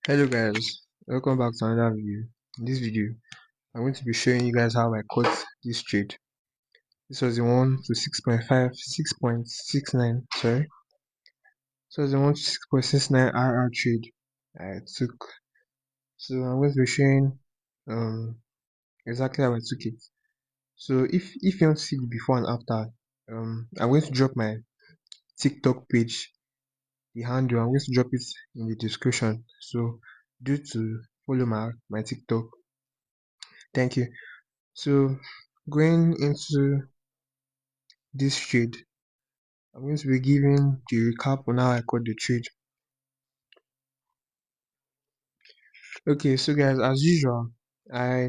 Hello guys, welcome back to another video. In this video, I'm going to be showing you guys how I caught this trade. This was the one to 6.5, 6.69, sorry. So was the one to 6.69 RR trade I took. So I'm going to be showing exactly how I took it. So if you want to see the before and after, I'm going to drop my TikTok page, the handle. I'm going to drop it in the description. So do to follow my TikTok. Thank you. So going into this trade, I'm going to be giving the recap on how I caught the trade. Okay, so guys, as usual, I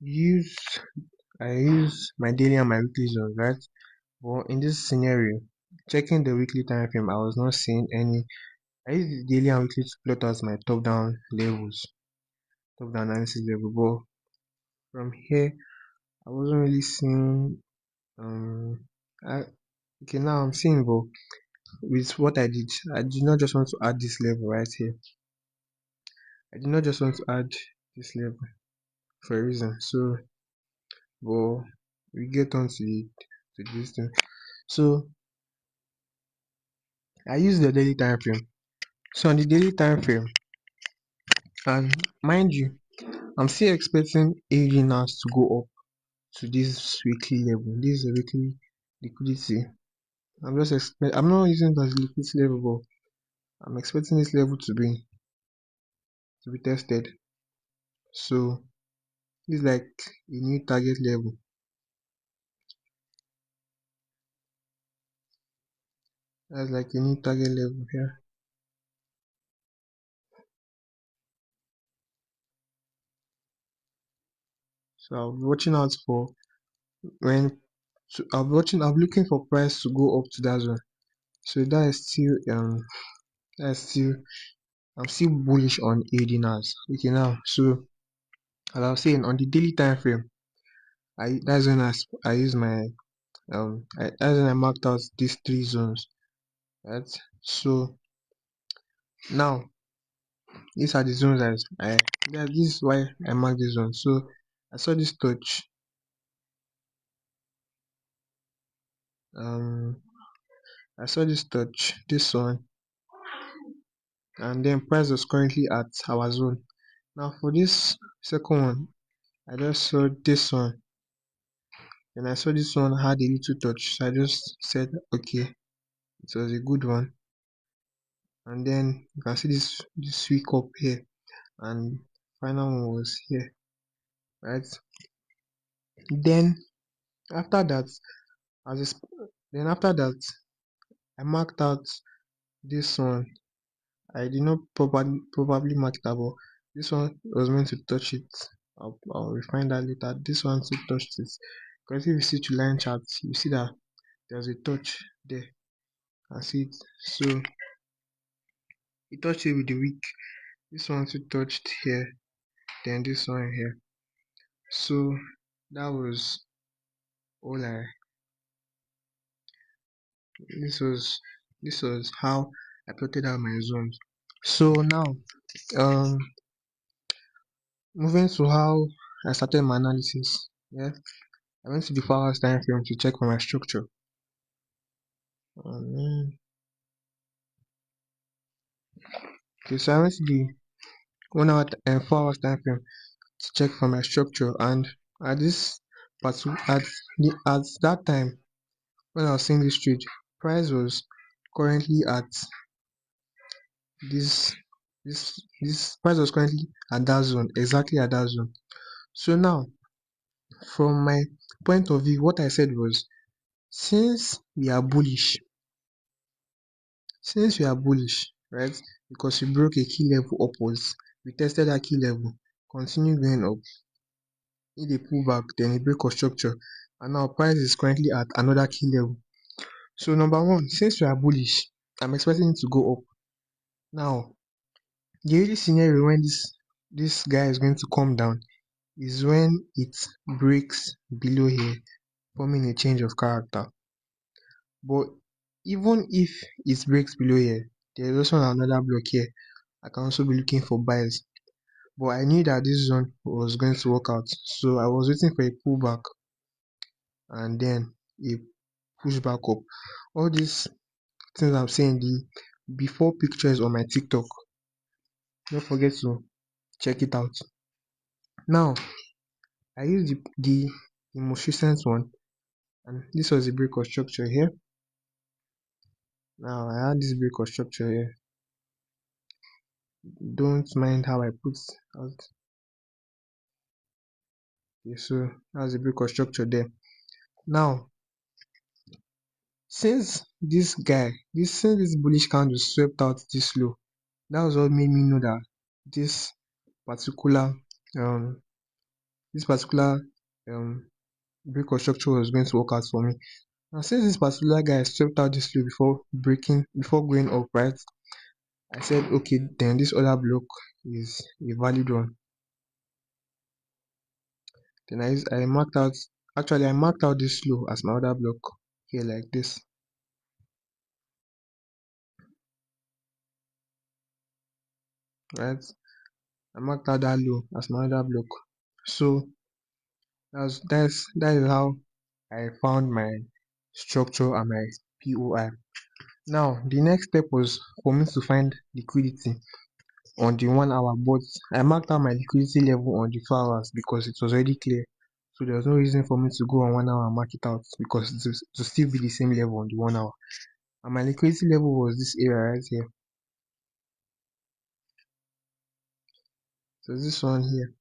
use my daily and my weekly zones, right? But in this scenario, checking the weekly time frame, I was not seeing any. I use the daily and weekly to plot out my top down levels, top down analysis level. But from here, I wasn't really seeing. I, okay, now I'm seeing, but with what I did not just want to add this level right here. I did not just want to add this level for a reason. So, but we get on to this thing. So I use the daily time frame. So on the daily time frame, and mind you, I'm still expecting AD to go up to this weekly level. This is a weekly liquidity. I'm not using it as liquidity level, but I'm expecting this level to be tested. So it's like a new target level. That's like a new target level here. So I'll be watching out for when I'll be looking for price to go up to that zone. So that's still I'm still bullish on AD now. Okay, now so as I was saying, on the daily time frame, that's when I use my that's when I marked out these three zones. Right. So now these are the zones this is why I marked this zone. So I saw this touch. I saw this touch, this one, and then price was currently at our zone. Now for this second one, I just saw this one, and I saw this one had a little touch, so I just said okay, it was a good one. And then you can see this week up here, and final one was here, right? Then after that, as then after that, I marked out this one. I did not probably mark it out, but this one was meant to touch it. I'll refine that later. This one too touched it. Because if you see to line charts, you see that there's a touch there. I see it. So it touched it with the wick. This one too touched here. Then this one here. So that was all I. This was how I plotted out my zones. So now, um, moving to how I started my analysis. Yeah, I went to the 4 hours time frame to check for my structure. Okay, so I went to the 1 hour and 4 hours time frame to check for my structure, and at this at that time when I was seeing this trade, price was currently at this this price was currently at that zone, exactly at that zone. So now, from my point of view, what I said was, since we are bullish, right? Because we broke a key level upwards, we tested that key level, continue going up, if they pull back, then a break of structure, and now price is currently at another key level. So number one, since we are bullish, I'm expecting it to go up. Now, the only scenario when this guy is going to come down is when it breaks below here, forming a change of character. But even if it breaks below here, there is also another block here. I can also be looking for buys. But I knew that this zone was going to work out, so I was waiting for a pullback and then a pushback up. All these things I'm saying, the before pictures on my TikTok. Don't forget to check it out. Now I used the most recent one, and this was the break of structure here. Now I had this break of structure here. Don't mind how I put out. Okay, so that's the break of structure there. Now, since this bullish candle swept out this low, that was what made me know that this particular um this particular um break of structure was going to work out for me. Now, since this particular guy swept out this low before going up, right? I said, okay, then this other block is a valid one. Then I marked out, actually I marked out this low as my other block here like this, right? I marked out that low as my other block. So that is how I found my structure and my POI. Now the next step was for me to find liquidity on the 1 hour, but I marked out my liquidity level on the 4 hours because it was already clear. So there was no reason for me to go on 1 hour and mark it out because it will still be the same level on the 1 hour. And my liquidity level was this area right here. So this one here.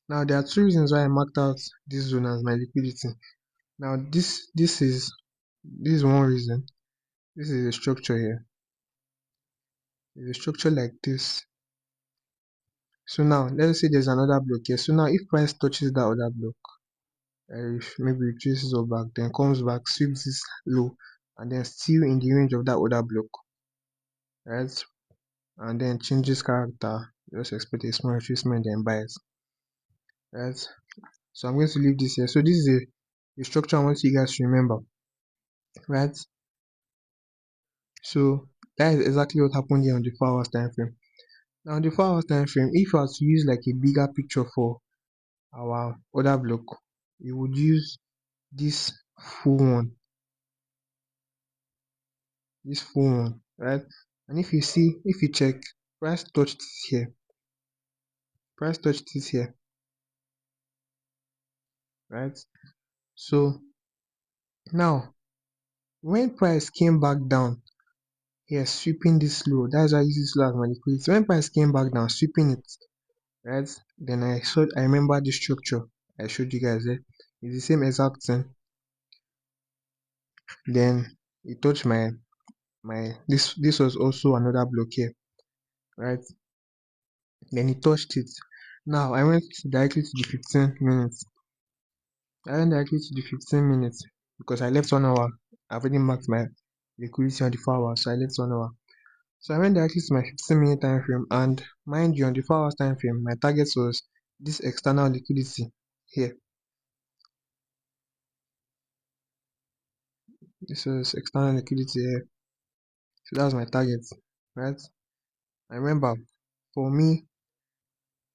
Now there are two reasons why I marked out this zone as my liquidity. Now this is one reason. This is a structure here. There's a structure like this. So now let's say there's another block here. So now if price touches that other block, if maybe it traces up back, then comes back, sweeps this low, and then still in the range of that other block, right? And then changes character, just expect a small retracement, then buys, right? So I'm going to leave this here. So this is a structure I want you guys to remember, right? So that is exactly what happened here on the 4 hours time frame. Now on the 4 hours time frame, if you are to use like a bigger picture for our other block, you would use this full one, right? And if you check, price touched this here, right? So now when price came back down here, sweeping this low, that's why I use this low as my liquidity. When price came back down, sweeping it, right? Then I remember the structure I showed you guys there. It's the same exact thing. Then it touched my this was also another block here, right? Then it touched it. Now I went directly to the 15 minutes. I went directly to the 15 minutes because I left 1 hour. I've already marked my liquidity on the 4 hours, so I left 1 hour. So I went directly to my 15-minute time frame, and mind you, on the 4 hours time frame, my target was this external liquidity here. This was external liquidity here. So that was my target, right? I remember for me,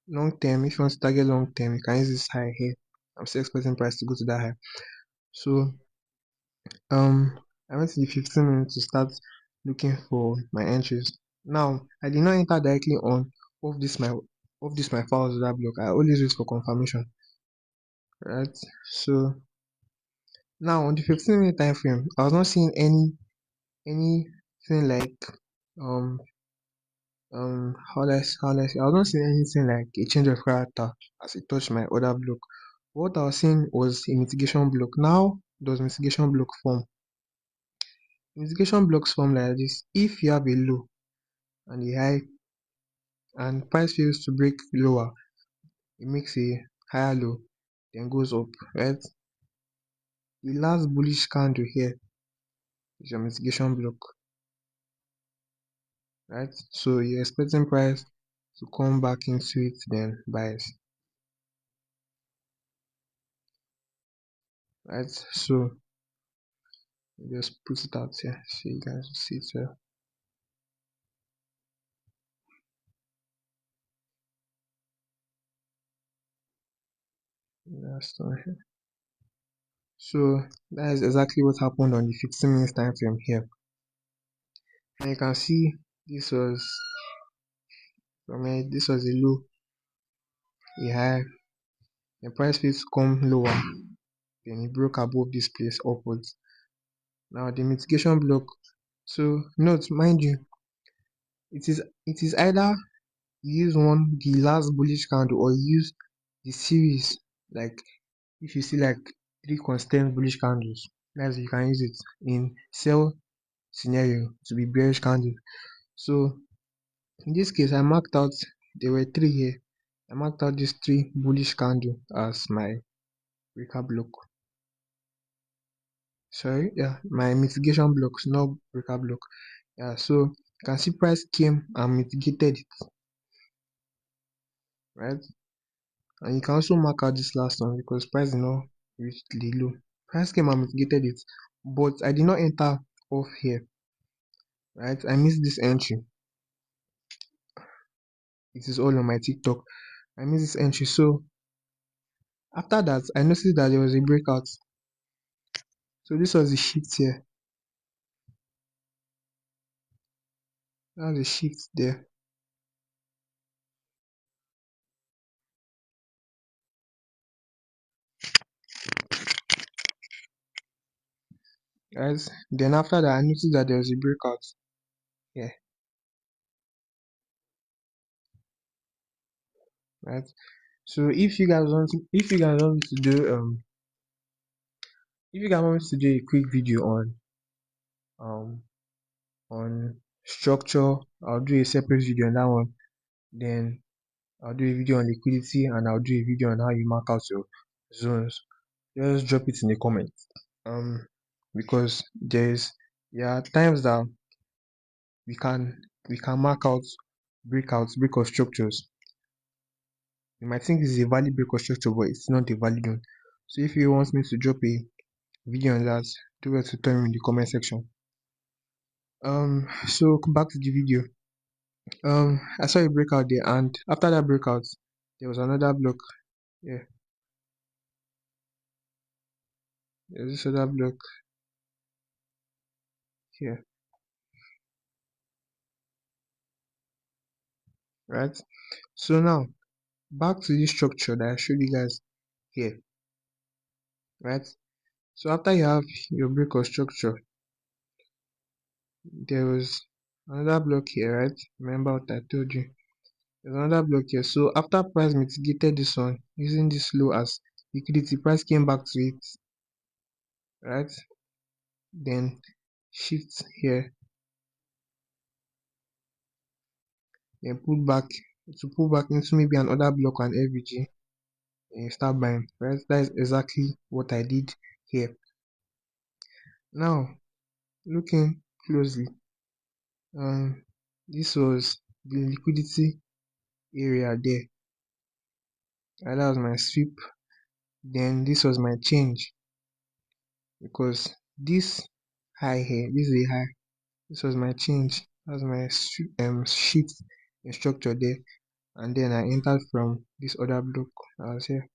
long term, if you want to target long term, you can use this high here. I'm still expecting price to go to that high. So I went to the 15 minutes to start looking for my entries. Now I did not enter directly on off this my files that block. I always wait for confirmation. Right? So now on the 15-minute time frame, I was not seeing anything like um how let's I was not seeing anything like a change of character as it touched my other block. What I was seeing was a mitigation block. Now does mitigation block form? Mitigation blocks form like this. If you have a low and a high and price fails to break lower, it makes a higher low, then goes up, right? The last bullish candle here is your mitigation block, right? So you're expecting price to come back into it, then buys, right? So Just put it out here so you guys will see it. So last one here. So that is exactly what happened on the 15 minutes time frame here. And you can see this was this was a low, a high. The price feeds come lower, then it broke above this place upwards. Now the mitigation block. So note, mind you, it is either you use the last bullish candle, or you use the series. Like if you see like 3 consistent bullish candles, that's you can use it in sell scenario to be bearish candle. So in this case, I marked out, there were 3 here. I marked out these 3 bullish candle as my breaker block. Sorry, yeah, my mitigation blocks, not breaker block. Yeah, so you can see price came and mitigated it, right? And you can also mark out this last one because price did not reach the low. Price came and mitigated it, but I did not enter off here, right? I missed this entry. It is all on my TikTok. I missed this entry. So after that, I noticed that there was a breakout. So this was the shift here. That was a shift there. Guys, then after that, I noticed that there was a breakout here, right? So if you guys want to, if you guys want me to do a quick video um on structure, I'll do a separate video on that one. Then I'll do a video on liquidity, and I'll do a video on how you mark out your zones. Just drop it in the comments. Because there are times that we can mark out breakout structures. You might think it's a valid breakout structure, but it's not a valid one. So if you want me to drop a video on that, do well to tell me in the comment section. So back to the video. I saw a breakout there, and after that breakout, there was another block. Yeah, there's this other block here, right? So now back to this structure that I showed you guys here, right? So after you have your breakout structure, there was another block here, right? Remember what I told you? There's another block here. So after price mitigated this one using this low as liquidity, price came back to it, right? Then shift here, then pull back into maybe another block and FVG, and start buying, right? That is exactly what I did here. Now looking closely, this was the liquidity area there, and that was my sweep. Then this was my change, because this high here, this is a high, this was my change, that's my shift in structure there. And then I entered from this other block that was here,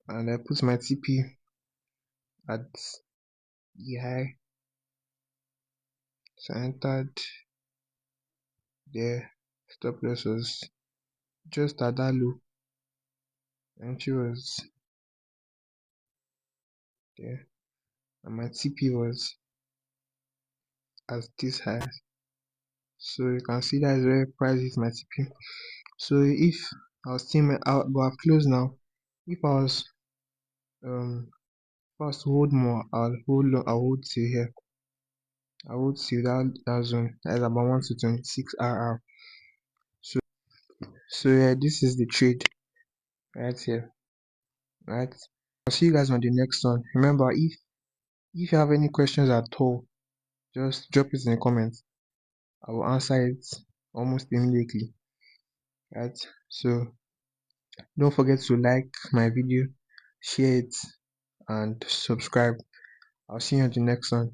and I put my TP at the high. So I entered there, stop loss was just at that low, entry was there, and my TP was at this high. So you can see that is where price is my TP. So if I was still out, but I've closed now. If I was to hold more, I'll hold till here. I hold till that zone. That is about 1 to 26 RR. So yeah, this is the trade right here. Right. I'll see you guys on the next one. Remember, if you have any questions at all, just drop it in the comments. I will answer it almost immediately. Right. So don't forget to like my video, share it, and subscribe. I'll see you on the next one.